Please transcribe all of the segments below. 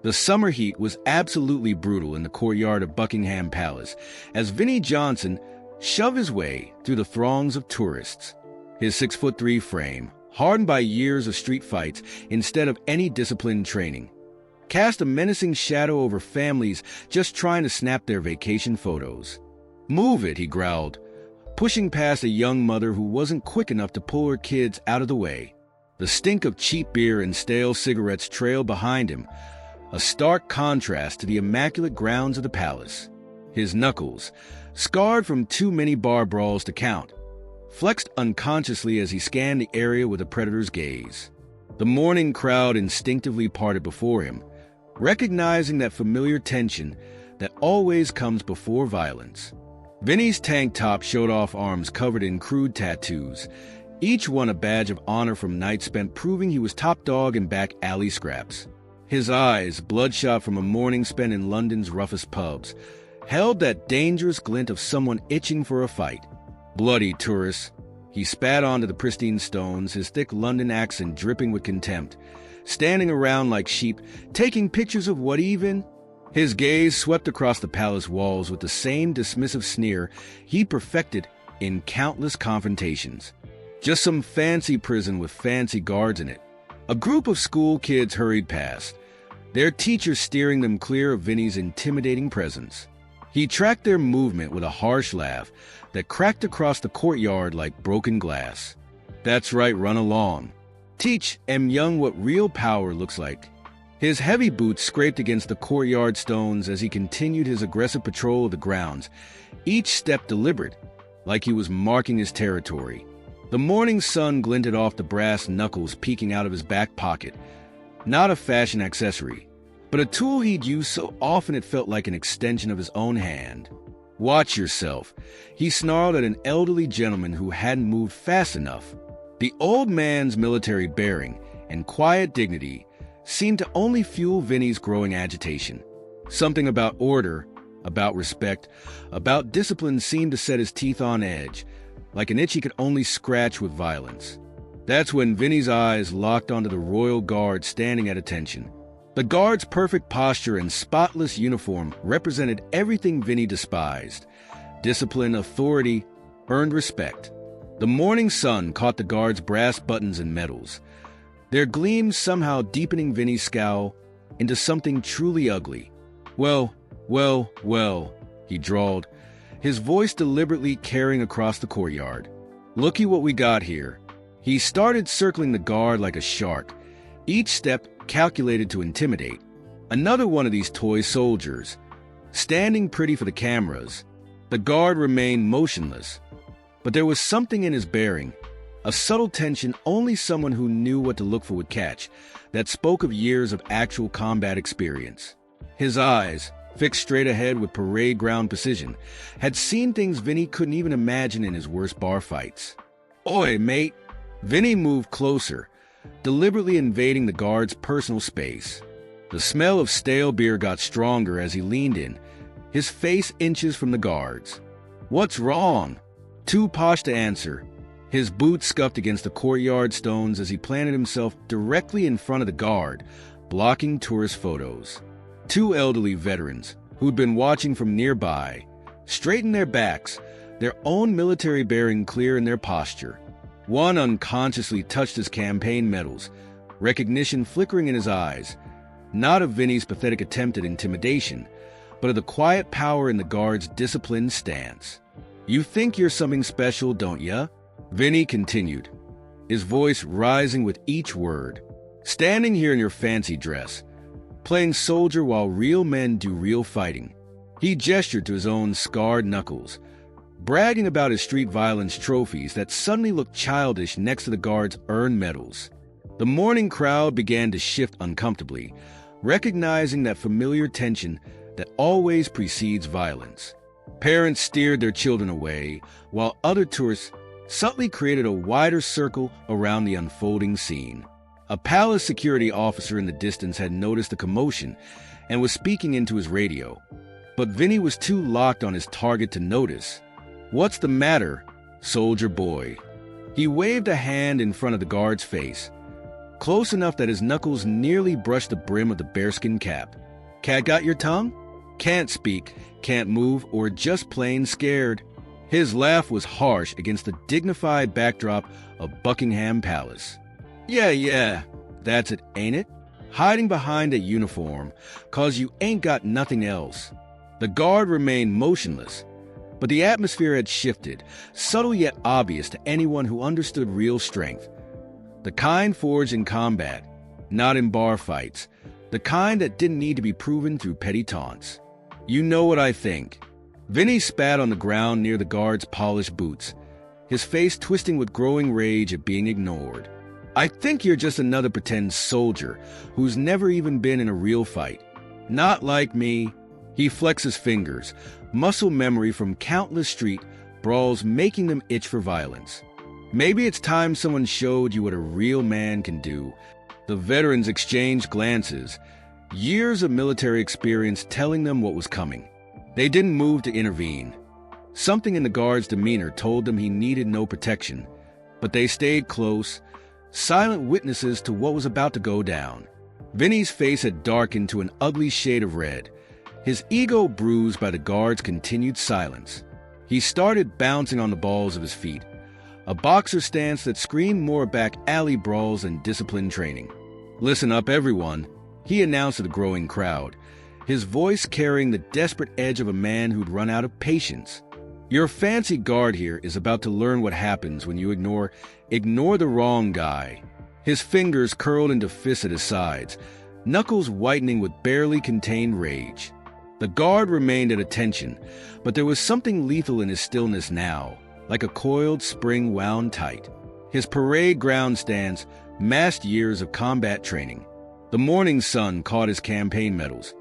The summer heat was absolutely brutal in the courtyard of Buckingham Palace as Vinnie Johnson shoved his way through the throngs of tourists. His 6'3" frame, hardened by years of street fights instead of any disciplined training, cast a menacing shadow over families just trying to snap their vacation photos. "Move it," he growled, pushing past a young mother who wasn't quick enough to pull her kids out of the way. The stink of cheap beer and stale cigarettes trailed behind him, a stark contrast to the immaculate grounds of the palace. His knuckles, scarred from too many bar brawls to count, flexed unconsciously as he scanned the area with a predator's gaze. The morning crowd instinctively parted before him, recognizing that familiar tension that always comes before violence. Vinnie's tank top showed off arms covered in crude tattoos, each one a badge of honor from nights spent proving he was top dog in back alley scraps. His eyes, bloodshot from a morning spent in London's roughest pubs, held that dangerous glint of someone itching for a fight. "Bloody tourists." He spat onto the pristine stones, his thick London accent dripping with contempt, standing around like sheep, taking pictures of what even? His gaze swept across the palace walls with the same dismissive sneer he perfected in countless confrontations. Just some fancy prison with fancy guards in it. A group of school kids hurried past, their teachers steering them clear of Vinnie's intimidating presence. He tracked their movement with a harsh laugh that cracked across the courtyard like broken glass. "That's right, run along. Teach M. Young what real power looks like." His heavy boots scraped against the courtyard stones as he continued his aggressive patrol of the grounds, each step deliberate, like he was marking his territory. The morning sun glinted off the brass knuckles peeking out of his back pocket, not a fashion accessory, but a tool he'd used so often it felt like an extension of his own hand. "Watch yourself," he snarled at an elderly gentleman who hadn't moved fast enough. The old man's military bearing and quiet dignity seemed to only fuel Vinnie's growing agitation. Something about order, about respect, about discipline seemed to set his teeth on edge, like an itch he could only scratch with violence. That's when Vinnie's eyes locked onto the royal guard standing at attention. The guard's perfect posture and spotless uniform represented everything Vinnie despised: discipline, authority, earned respect. The morning sun caught the guard's brass buttons and medals, their gleams somehow deepening Vinnie's scowl into something truly ugly. Well, he drawled, his voice deliberately carrying across the courtyard. "Looky what we got here." He started circling the guard like a shark, each step calculated to intimidate. Another one of these toy soldiers, standing pretty for the cameras. The guard remained motionless, but there was something in his bearing, a subtle tension only someone who knew what to look for would catch, that spoke of years of actual combat experience. His eyes, fixed straight ahead with parade ground precision, had seen things Vinnie couldn't even imagine in his worst bar fights. "Oi, mate!" Vinnie moved closer, deliberately invading the guard's personal space. The smell of stale beer got stronger as he leaned in, his face inches from the guards. "What's wrong?" Too posh to answer, his boots scuffed against the courtyard stones as he planted himself directly in front of the guard, blocking tourist photos. Two elderly veterans, who'd been watching from nearby, straightened their backs, their own military bearing clear in their posture. One unconsciously touched his campaign medals, recognition flickering in his eyes, not of Vinnie's pathetic attempt at intimidation, but of the quiet power in the guard's disciplined stance. "You think you're something special, don't ya?" Vinnie continued, his voice rising with each word. "Standing here in your fancy dress, playing soldier while real men do real fighting." He gestured to his own scarred knuckles, bragging about his street violence trophies that suddenly looked childish next to the guard's earned medals. The morning crowd began to shift uncomfortably, recognizing that familiar tension that always precedes violence. Parents steered their children away, while other tourists subtly created a wider circle around the unfolding scene. A palace security officer in the distance had noticed the commotion and was speaking into his radio, but Vinnie was too locked on his target to notice. "What's the matter, soldier boy?" He waved a hand in front of the guard's face. close enough that his knuckles nearly brushed the brim of the bearskin cap. Cat got your tongue? Can't speak, can't move, or just plain scared. His laugh was harsh against the dignified backdrop of Buckingham Palace. Yeah, that's it, ain't it? Hiding behind a uniform, 'cause you ain't got nothing else. The guard remained motionless, but the atmosphere had shifted, subtle yet obvious to anyone who understood real strength. The kind forged in combat, not in bar fights. The kind that didn't need to be proven through petty taunts. You know what I think. Vinny spat on the ground near the guard's polished boots, his face twisting with growing rage at being ignored. I think you're just another pretend soldier who's never even been in a real fight. Not like me. He flexed his fingers, muscle memory from countless street brawls making them itch for violence. Maybe it's time someone showed you what a real man can do. The veterans exchanged glances, years of military experience telling them what was coming. They didn't move to intervene. Something in the guard's demeanor told them he needed no protection, but they stayed close, silent witnesses to what was about to go down. Vinny's face had darkened to an ugly shade of red, his ego bruised by the guard's continued silence. He started bouncing on the balls of his feet, a boxer stance that screamed more back alley brawls than disciplined training. Listen up, everyone, he announced to the growing crowd, his voice carrying the desperate edge of a man who'd run out of patience. Your fancy guard here is about to learn what happens when you ignore the wrong guy. His fingers curled into fists at his sides, knuckles whitening with barely contained rage. The guard remained at attention, but there was something lethal in his stillness now, like a coiled spring wound tight. His parade ground stance masked years of combat training. The morning sun caught his campaign medals,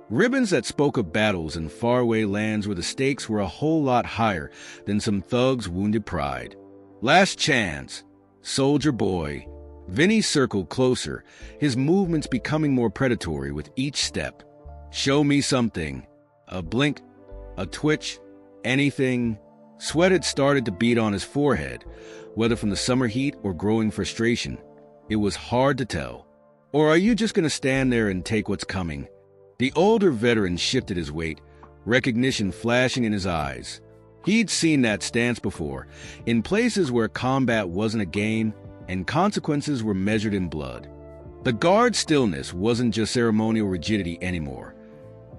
ribbons that spoke of battles in faraway lands where the stakes were a whole lot higher than some thug's wounded pride. Last chance, soldier boy. Vinny circled closer, his movements becoming more predatory with each step. Show me something. A blink, a twitch, anything. Sweat had started to bead on his forehead, whether from the summer heat or growing frustration. It was hard to tell. Or are you just going to stand there and take what's coming? The older veteran shifted his weight, recognition flashing in his eyes. He'd seen that stance before, in places where combat wasn't a game and consequences were measured in blood. The guard's stillness wasn't just ceremonial rigidity anymore.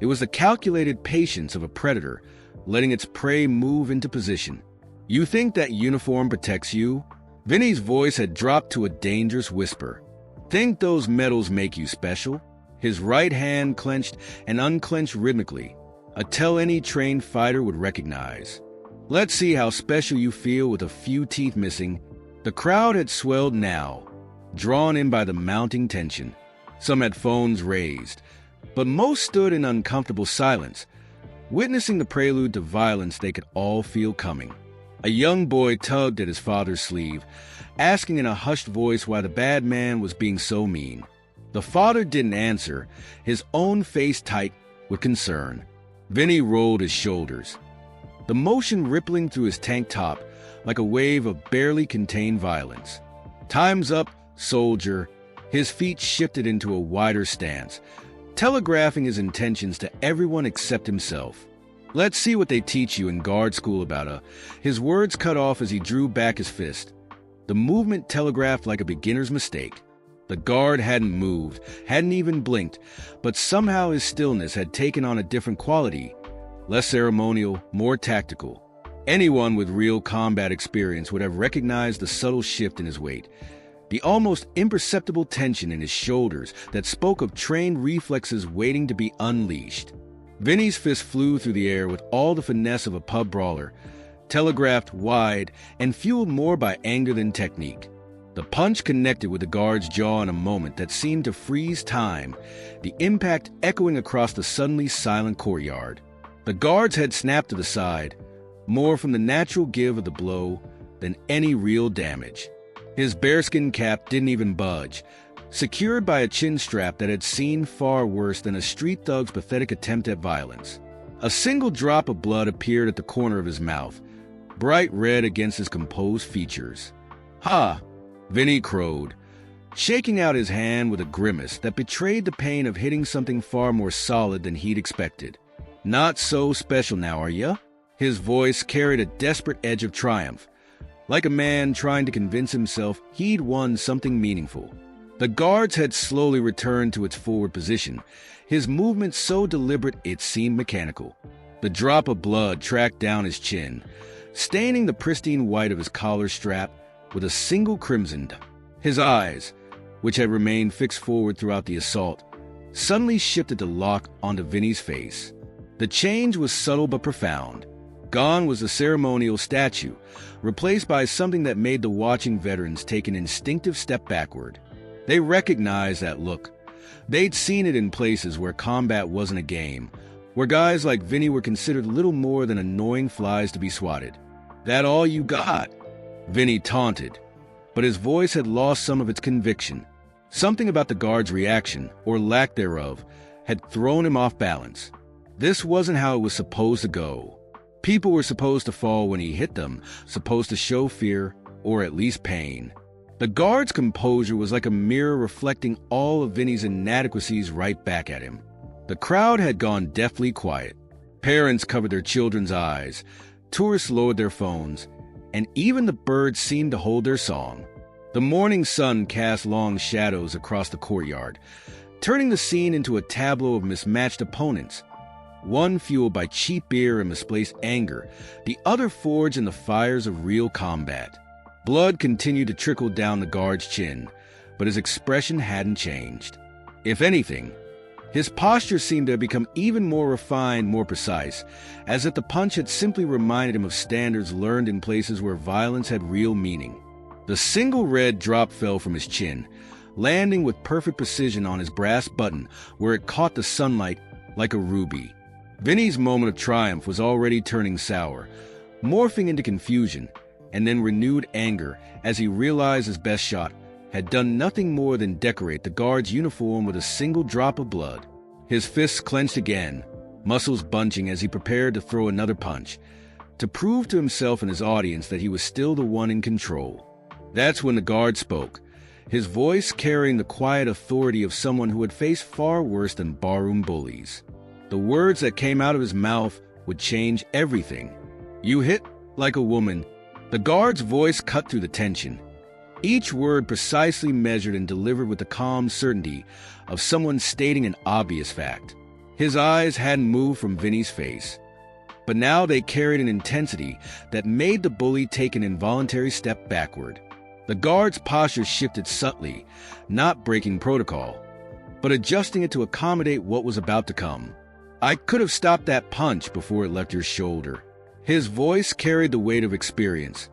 It was the calculated patience of a predator letting its prey move into position. You think that uniform protects you? Vinny's voice had dropped to a dangerous whisper. Think those medals make you special? His right hand clenched and unclenched rhythmically, a tell any trained fighter would recognize. Let's see how special you feel with a few teeth missing. The crowd had swelled now, drawn in by the mounting tension. Some had phones raised, but most stood in uncomfortable silence, witnessing the prelude to violence they could all feel coming. A young boy tugged at his father's sleeve, asking in a hushed voice why the bad man was being so mean. The father didn't answer, his own face tight with concern. Vinny rolled his shoulders, the motion rippling through his tank top like a wave of barely contained violence. Time's up, soldier. His feet shifted into a wider stance, telegraphing his intentions to everyone except himself. Let's see what they teach you in guard school about his words cut off as he drew back his fist. The movement telegraphed like a beginner's mistake. The guard hadn't moved, hadn't even blinked, but somehow his stillness had taken on a different quality, less ceremonial, more tactical. Anyone with real combat experience would have recognized the subtle shift in his weight, the almost imperceptible tension in his shoulders that spoke of trained reflexes waiting to be unleashed. Vinny's fist flew through the air with all the finesse of a pub brawler, telegraphed wide and fueled more by anger than technique. The punch connected with the guard's jaw in a moment that seemed to freeze time, the impact echoing across the suddenly silent courtyard. The guard's head snapped to the side, more from the natural give of the blow than any real damage. His bearskin cap didn't even budge, secured by a chin strap that had seen far worse than a street thug's pathetic attempt at violence. A single drop of blood appeared at the corner of his mouth, bright red against his composed features. Ha! Vinny crowed. shaking out his hand with a grimace that betrayed the pain of hitting something far more solid than he'd expected. "Not so special now, are ya?" His voice carried a desperate edge of triumph, like a man trying to convince himself he'd won something meaningful. The guard's head slowly returned to its forward position, his movement so deliberate it seemed mechanical. The drop of blood tracked down his chin, staining the pristine white of his collar strap with a single crimson. His eyes, which had remained fixed forward throughout the assault, suddenly shifted to lock onto Vinny's face. The change was subtle but profound. Gone was the ceremonial statue, replaced by something that made the watching veterans take an instinctive step backward. They recognized that look. They'd seen it in places where combat wasn't a game, where guys like Vinny were considered little more than annoying flies to be swatted. "That all you got?" Vinny taunted, but his voice had lost some of its conviction. Something about the guard's reaction, or lack thereof, had thrown him off balance. This wasn't how it was supposed to go. People were supposed to fall when he hit them, supposed to show fear, or at least pain. The guard's composure was like a mirror reflecting all of Vinny's inadequacies right back at him. The crowd had gone deathly quiet. Parents covered their children's eyes, tourists lowered their phones, and even the birds seemed to hold their song. The morning sun cast long shadows across the courtyard, turning the scene into a tableau of mismatched opponents. One fueled by cheap beer and misplaced anger, the other forged in the fires of real combat. Blood continued to trickle down the guard's chin, but his expression hadn't changed. If anything, his posture seemed to have become even more refined, more precise, as if the punch had simply reminded him of standards learned in places where violence had real meaning. The single red drop fell from his chin, landing with perfect precision on his brass button where it caught the sunlight like a ruby. Vinny's moment of triumph was already turning sour, morphing into confusion, and then renewed anger as he realized his best shot had done nothing more than decorate the guard's uniform with a single drop of blood. His fists clenched again, muscles bunching as he prepared to throw another punch, to prove to himself and his audience that he was still the one in control. That's when the guard spoke, his voice carrying the quiet authority of someone who had faced far worse than barroom bullies. The words that came out of his mouth would change everything. "You hit like a woman." The guard's voice cut through the tension, each word precisely measured and delivered with the calm certainty of someone stating an obvious fact. His eyes hadn't moved from Vinny's face, but now they carried an intensity that made the bully take an involuntary step backward. The guard's posture shifted subtly, not breaking protocol, but adjusting it to accommodate what was about to come. "I could have stopped that punch before it left your shoulder." His voice carried the weight of experience,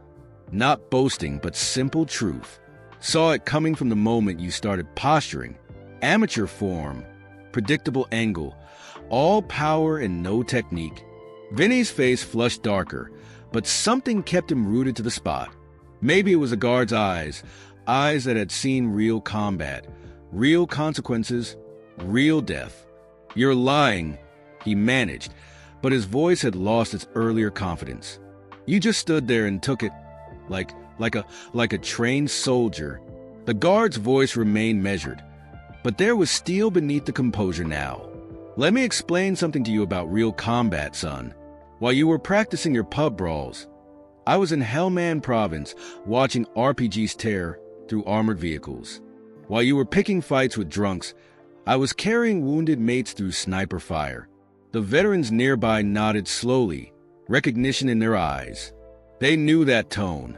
not boasting but simple truth. "Saw it coming from the moment you started posturing. Amateur form, predictable angle, all power and no technique." Vinny's face flushed darker, but something kept him rooted to the spot. Maybe it was the guard's eyes that had seen real combat, real consequences, real death. "You're lying," he managed, but his voice had lost its earlier confidence. "You just stood there and took it like a trained soldier." The guard's voice remained measured, but there was steel beneath the composure now. "Let me explain something to you about real combat, son. While you were practicing your pub brawls, I was in Hellman Province watching RPGs tear through armored vehicles. While you were picking fights with drunks, I was carrying wounded mates through sniper fire." The veterans nearby nodded slowly, recognition in their eyes. They knew that tone,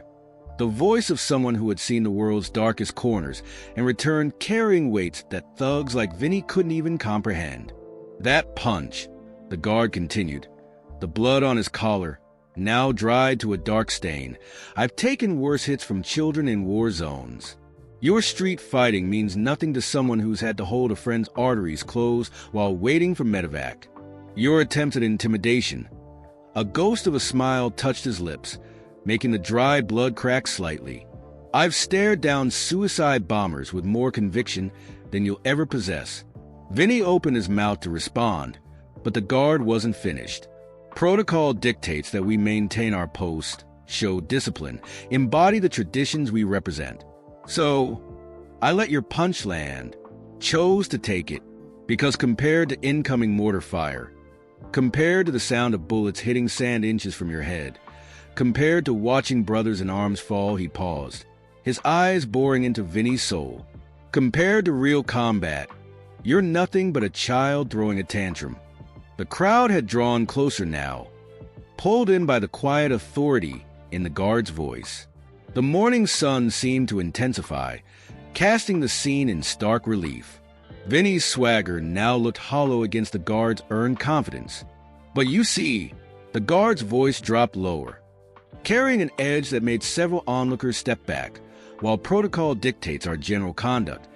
the voice of someone who had seen the world's darkest corners and returned carrying weights that thugs like Vinny couldn't even comprehend. "That punch," the guard continued, the blood on his collar, now dried to a dark stain. "I've taken worse hits from children in war zones. Your street fighting means nothing to someone who's had to hold a friend's arteries closed while waiting for medevac. Your attempt at intimidation." A ghost of a smile touched his lips, making the dry blood crack slightly. "I've stared down suicide bombers with more conviction than you'll ever possess." Vinny opened his mouth to respond, but the guard wasn't finished. "Protocol dictates that we maintain our post, show discipline, embody the traditions we represent. So, I let your punch land, chose to take it, because compared to incoming mortar fire, compared to the sound of bullets hitting sand inches from your head, compared to watching brothers in arms fall, he paused, his eyes boring into Vinny's soul. Compared to real combat, you're nothing but a child throwing a tantrum. The crowd had drawn closer now, pulled in by the quiet authority in the guard's voice. The morning sun seemed to intensify, casting the scene in stark relief. Vinny's swagger now looked hollow against the guard's earned confidence. But you see, the guard's voice dropped lower, carrying an edge that made several onlookers step back. While protocol dictates our general conduct,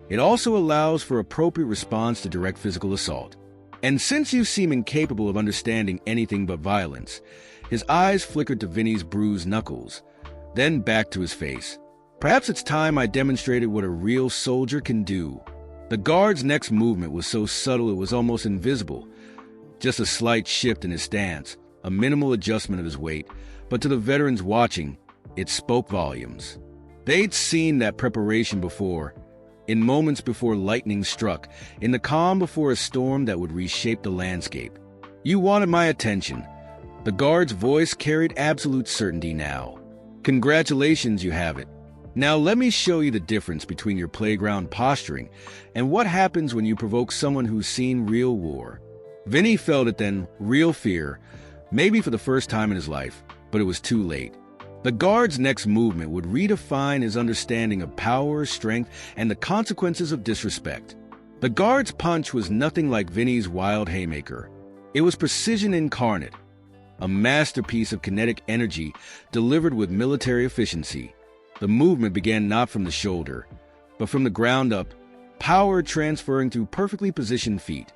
it also allows for appropriate response to direct physical assault. And since you seem incapable of understanding anything but violence, his eyes flickered to Vinny's bruised knuckles, then back to his face. Perhaps it's time I demonstrated what a real soldier can do. The guard's next movement was so subtle it was almost invisible. Just a slight shift in his stance, a minimal adjustment of his weight, but to the veterans watching, it spoke volumes. They'd seen that preparation before, in moments before lightning struck, in the calm before a storm that would reshape the landscape. You wanted my attention. The guard's voice carried absolute certainty now. Congratulations, you have it. Now let me show you the difference between your playground posturing and what happens when you provoke someone who's seen real war. Vinny felt it then, real fear, maybe for the first time in his life, but it was too late. The guard's next movement would redefine his understanding of power, strength, and the consequences of disrespect. The guard's punch was nothing like Vinny's wild haymaker. It was precision incarnate, a masterpiece of kinetic energy delivered with military efficiency. The movement began not from the shoulder, but from the ground up, power transferring through perfectly positioned feet,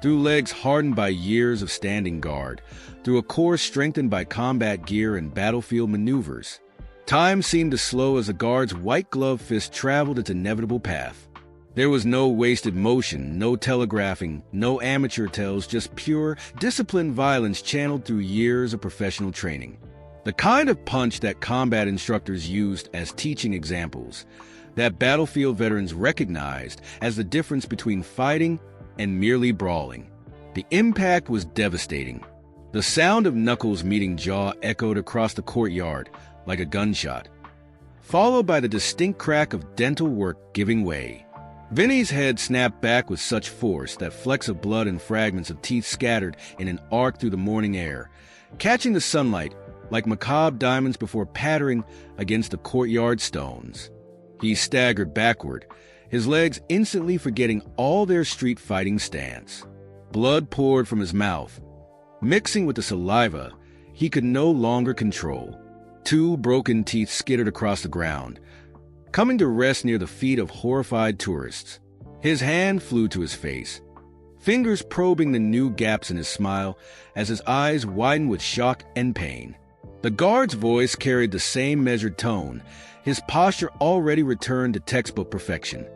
through legs hardened by years of standing guard, through a core strengthened by combat gear and battlefield maneuvers. Time seemed to slow as the guard's white-gloved fist traveled its inevitable path. There was no wasted motion, no telegraphing, no amateur tells, just pure, disciplined violence channeled through years of professional training. The kind of punch that combat instructors used as teaching examples, that battlefield veterans recognized as the difference between fighting and merely brawling. The impact was devastating. The sound of knuckles meeting jaw echoed across the courtyard like a gunshot, followed by the distinct crack of dental work giving way. Vinny's head snapped back with such force that flecks of blood and fragments of teeth scattered in an arc through the morning air, catching the sunlight like macabre diamonds before pattering against the courtyard stones. He staggered backward, his legs instantly forgetting all their street fighting stance. Blood poured from his mouth, mixing with the saliva he could no longer control. Two broken teeth skittered across the ground, coming to rest near the feet of horrified tourists. His hand flew to his face, fingers probing the new gaps in his smile as his eyes widened with shock and pain. The guard's voice carried the same measured tone, his posture already returned to textbook perfection.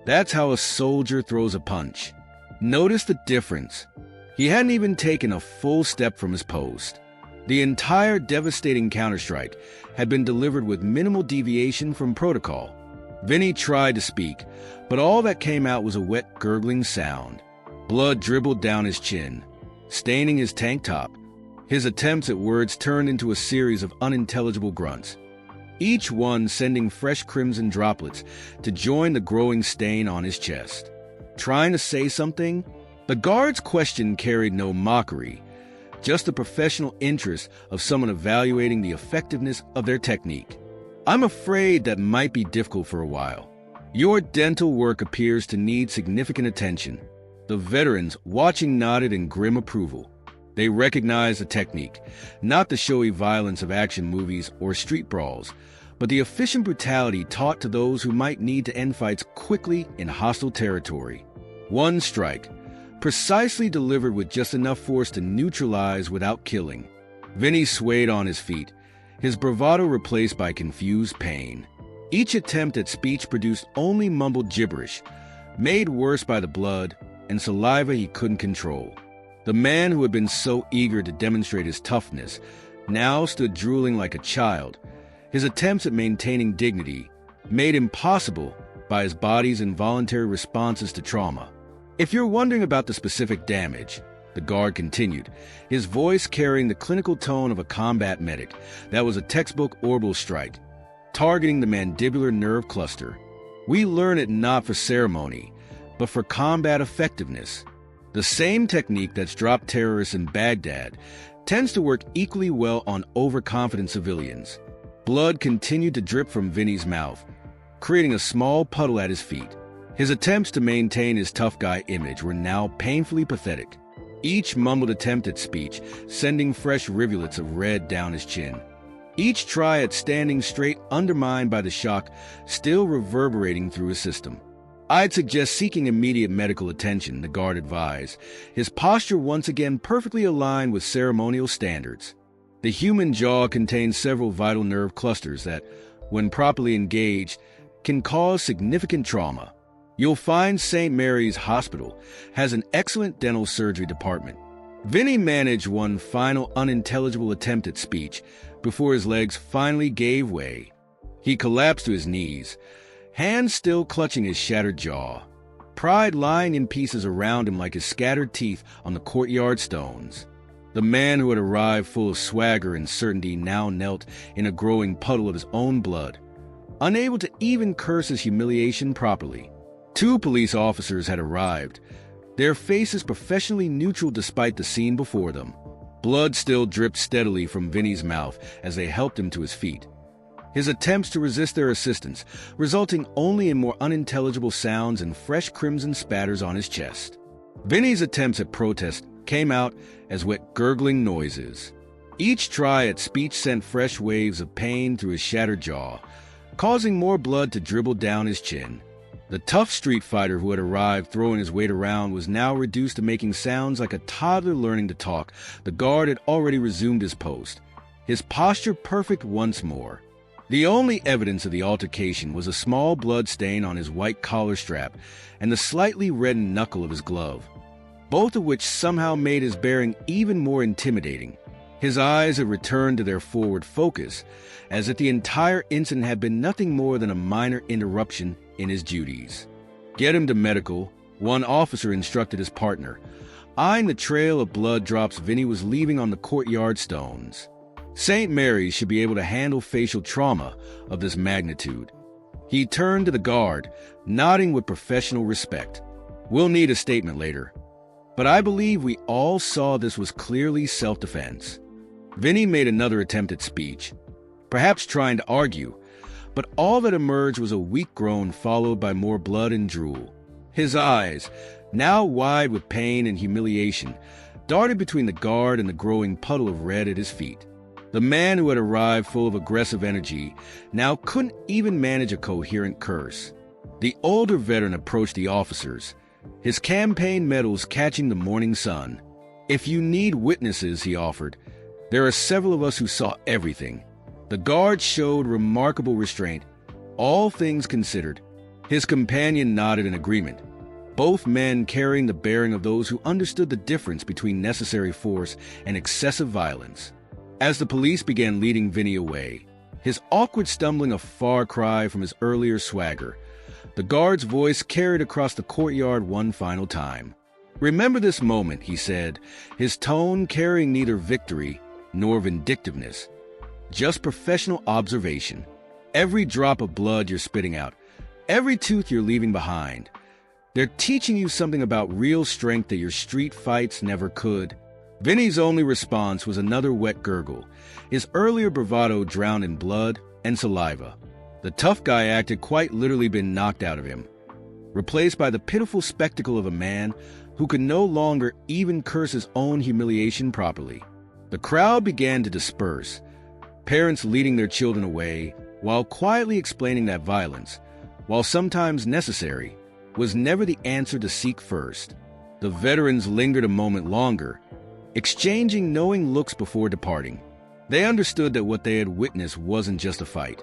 That's how a soldier throws a punch. Notice the difference. He hadn't even taken a full step from his post. The entire devastating counterstrike had been delivered with minimal deviation from protocol. Vinny tried to speak, but all that came out was a wet, gurgling sound. Blood dribbled down his chin, staining his tank top. His attempts at words turned into a series of unintelligible grunts, each one sending fresh crimson droplets to join the growing stain on his chest. Trying to say something? The guard's question carried no mockery, just the professional interest of someone evaluating the effectiveness of their technique. I'm afraid that might be difficult for a while. Your dental work appears to need significant attention. The veterans watching nodded in grim approval. They recognized the technique, not the showy violence of action movies or street brawls, but the efficient brutality taught to those who might need to end fights quickly in hostile territory. One strike, precisely delivered with just enough force to neutralize without killing. Vinny swayed on his feet, his bravado replaced by confused pain. Each attempt at speech produced only mumbled gibberish, made worse by the blood and saliva he couldn't control. The man who had been so eager to demonstrate his toughness now stood drooling like a child, his attempts at maintaining dignity made impossible by his body's involuntary responses to trauma. If you're wondering about the specific damage, the guard continued, his voice carrying the clinical tone of a combat medic, that was a textbook orbital strike, targeting the mandibular nerve cluster. We learn it not for ceremony, but for combat effectiveness. The same technique that's dropped terrorists in Baghdad tends to work equally well on overconfident civilians. Blood continued to drip from Vinny's mouth, creating a small puddle at his feet. His attempts to maintain his tough guy image were now painfully pathetic. Each mumbled attempt at speech sending fresh rivulets of red down his chin. Each try at standing straight undermined by the shock still reverberating through his system. "I'd suggest seeking immediate medical attention," the guard advised, his posture once again perfectly aligned with ceremonial standards. The human jaw contains several vital nerve clusters that, when properly engaged, can cause significant trauma. You'll find St. Mary's Hospital has an excellent dental surgery department. Vinny managed one final unintelligible attempt at speech before his legs finally gave way. He collapsed to his knees, hands still clutching his shattered jaw, pride lying in pieces around him like his scattered teeth on the courtyard stones. The man who had arrived full of swagger and certainty now knelt in a growing puddle of his own blood, unable to even curse his humiliation properly. 2 police officers had arrived, their faces professionally neutral despite the scene before them. Blood still dripped steadily from Vinny's mouth as they helped him to his feet, his attempts to resist their assistance resulting only in more unintelligible sounds and fresh crimson spatters on his chest. Vinny's attempts at protest came out as wet gurgling noises. Each try at speech sent fresh waves of pain through his shattered jaw, causing more blood to dribble down his chin. The tough street fighter who had arrived throwing his weight around was now reduced to making sounds like a toddler learning to talk. The guard had already resumed his post, his posture perfect once more. The only evidence of the altercation was a small blood stain on his white collar strap and the slightly reddened knuckle of his glove, both of which somehow made his bearing even more intimidating. His eyes had returned to their forward focus, as if the entire incident had been nothing more than a minor interruption in his duties. "Get him to medical," one officer instructed his partner, eyeing the trail of blood drops Vinny was leaving on the courtyard stones. St. Mary's should be able to handle facial trauma of this magnitude. He turned to the guard, nodding with professional respect. "We'll need a statement later, but I believe we all saw this was clearly self-defense." Vinny made another attempt at speech, perhaps trying to argue, but all that emerged was a weak groan followed by more blood and drool. His eyes, now wide with pain and humiliation, darted between the guard and the growing puddle of red at his feet. The man who had arrived full of aggressive energy now couldn't even manage a coherent curse. The older veteran approached the officers, his campaign medals catching the morning sun. "If you need witnesses," he offered, "there are several of us who saw everything." The guard showed remarkable restraint, all things considered. His companion nodded in agreement, both men carrying the bearing of those who understood the difference between necessary force and excessive violence. As the police began leading Vinny away, his awkward stumbling a far cry from his earlier swagger, the guard's voice carried across the courtyard one final time. "Remember this moment," he said, his tone carrying neither victory nor vindictiveness, just professional observation. "Every drop of blood you're spitting out, every tooth you're leaving behind, they're teaching you something about real strength that your street fights never could." Vinny's only response was another wet gurgle, his earlier bravado drowned in blood and saliva. The tough guy act had quite literally been knocked out of him, replaced by the pitiful spectacle of a man who could no longer even curse his own humiliation properly. The crowd began to disperse, parents leading their children away, while quietly explaining that violence, while sometimes necessary, was never the answer to seek first. The veterans lingered a moment longer, exchanging knowing looks before departing. They understood that what they had witnessed wasn't just a fight.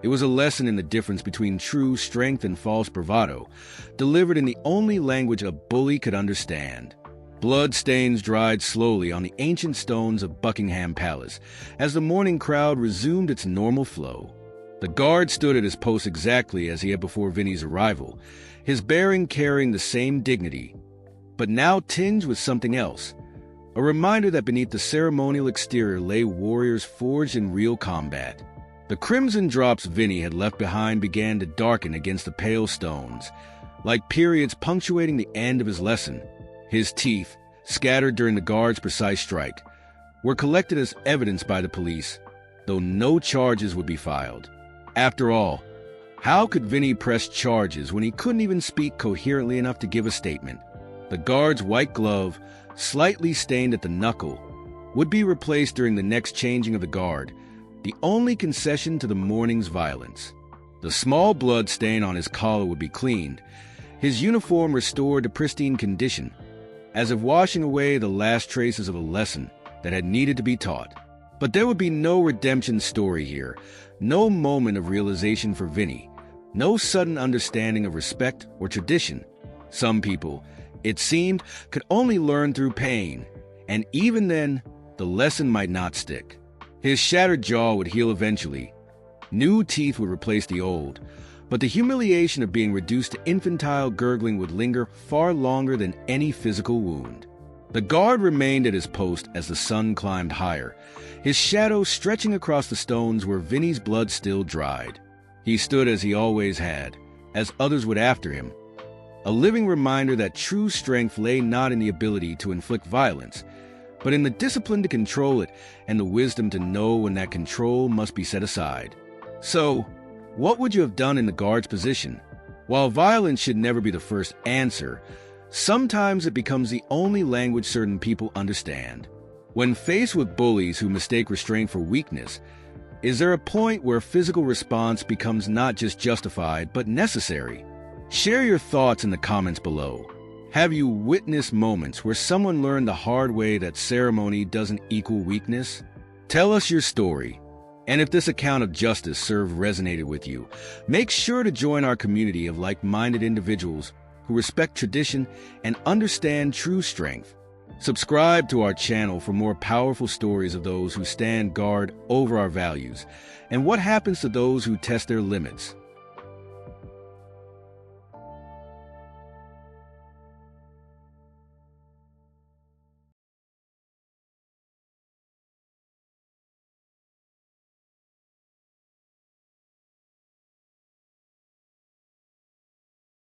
It was a lesson in the difference between true strength and false bravado, delivered in the only language a bully could understand. Blood stains dried slowly on the ancient stones of Buckingham Palace as the morning crowd resumed its normal flow. The guard stood at his post exactly as he had before Vinny's arrival, his bearing carrying the same dignity, but now tinged with something else, a reminder that beneath the ceremonial exterior lay warriors forged in real combat. The crimson drops Vinny had left behind began to darken against the pale stones, like periods punctuating the end of his lesson. His teeth, scattered during the guard's precise strike, were collected as evidence by the police, though no charges would be filed. After all, how could Vinny press charges when he couldn't even speak coherently enough to give a statement? The guard's white glove, slightly stained at the knuckle, would be replaced during the next changing of the guard, the only concession to the morning's violence. The small blood stain on his collar would be cleaned, his uniform restored to pristine condition, as if washing away the last traces of a lesson that had needed to be taught. But there would be no redemption story here, no moment of realization for Vinny, no sudden understanding of respect or tradition. Some people, it seemed, could only learn through pain, and even then, the lesson might not stick. His shattered jaw would heal eventually. New teeth would replace the old, but the humiliation of being reduced to infantile gurgling would linger far longer than any physical wound. The guard remained at his post as the sun climbed higher, his shadow stretching across the stones where Vinny's blood still dried. He stood as he always had, as others would after him, a living reminder that true strength lay not in the ability to inflict violence, but in the discipline to control it and the wisdom to know when that control must be set aside. So, what would you have done in the guard's position? While violence should never be the first answer, sometimes it becomes the only language certain people understand. When faced with bullies who mistake restraint for weakness, is there a point where physical response becomes not just justified but necessary? Share your thoughts in the comments below. Have you witnessed moments where someone learned the hard way that ceremony doesn't equal weakness? Tell us your story. And if this account of justice resonated with you, make sure to join our community of like-minded individuals who respect tradition and understand true strength. Subscribe to our channel for more powerful stories of those who stand guard over our values and what happens to those who test their limits.